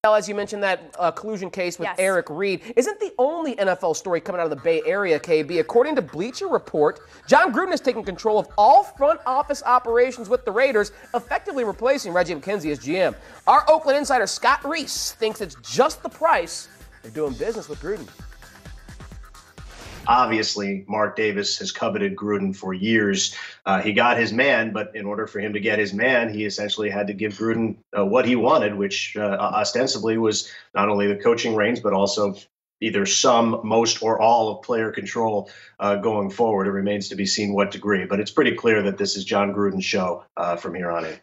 As you mentioned, that collusion case with Eric Reed isn't the only NFL story coming out of the Bay Area, KB. According to Bleacher Report, Jon Gruden is taking control of all front office operations with the Raiders, effectively replacing Reggie McKenzie as GM. Our Oakland insider Scott Reese thinks it's just the price of doing business with Gruden. Obviously, Mark Davis has coveted Gruden for years. He got his man, but in order for him to get his man, he essentially had to give Gruden what he wanted, which ostensibly was not only the coaching reins, but also either some, most, or all of player control going forward. It remains to be seen what degree, but it's pretty clear that this is Jon Gruden's show from here on in.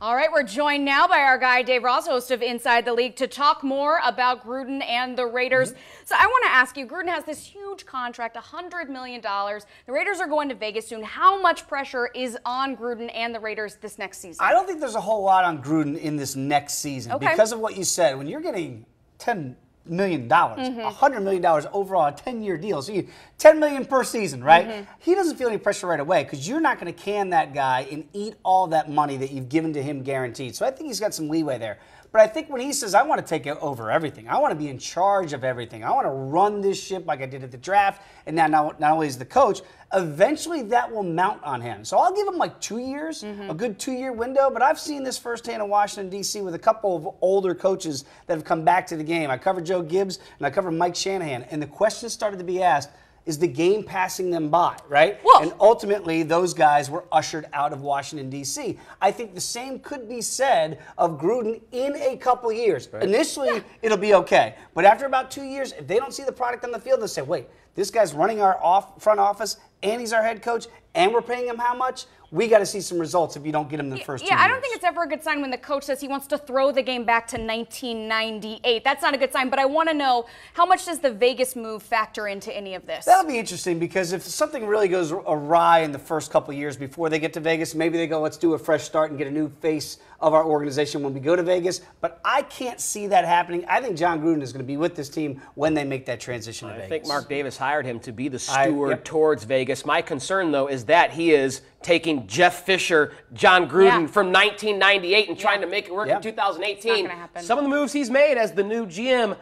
All right, we're joined now by our guy, Dave Ross, host of Inside the League, to talk more about Gruden and the Raiders. So I want to ask you, Gruden has this huge contract, $100 million. The Raiders are going to Vegas soon. How much pressure is on Gruden and the Raiders this next season? I don't think there's a whole lot on Gruden in this next season because of what you said. When you're getting $10 million, $100 million overall, a 10-year deal. So $10 million per season, right? He doesn't feel any pressure right away because you're not going to can that guy and eat all that money that you've given to him guaranteed. So I think he's got some leeway there. But I think when he says, I want to take over everything, I want to be in charge of everything, I want to run this ship like I did at the draft, and now not only is the coach, eventually that will mount on him. So I'll give him like 2 years, a good 2-year window, but I've seen this firsthand in Washington, D.C. with a couple of older coaches that have come back to the game. I covered Joe Gibbs, and I covered Mike Shanahan, and the question started to be asked, is the game passing them by, right? Whoa. And ultimately, those guys were ushered out of Washington, D.C. I think the same could be said of Gruden in a couple years. Right. Initially, it'll be okay. But after about 2 years, if they don't see the product on the field, they'll say, wait, this guy's running our front office, and he's our head coach, and we're paying him how much? We got to see some results if you don't get him in the first 2 years. I don't think it's ever a good sign when the coach says he wants to throw the game back to 1998. That's not a good sign, but I want to know, how much does the Vegas move factor into any of this? That'll be interesting because if something really goes awry in the first couple of years before they get to Vegas, maybe they go, let's do a fresh start and get a new face of our organization when we go to Vegas. But I can't see that happening. I think Jon Gruden is going to be with this team when they make that transition to Vegas. I think Mark Davis hired him to be the steward towards Vegas. My concern, though, is that he is taking Jeff Fisher, Jon Gruden from 1998 and trying to make it work in 2018. It's not gonna happen. Some of the moves he's made as the new GM,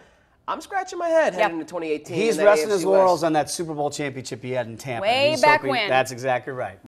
I'm scratching my head heading into 2018. He's resting his laurels on that Super Bowl championship he had in Tampa. Way back when. That's exactly right.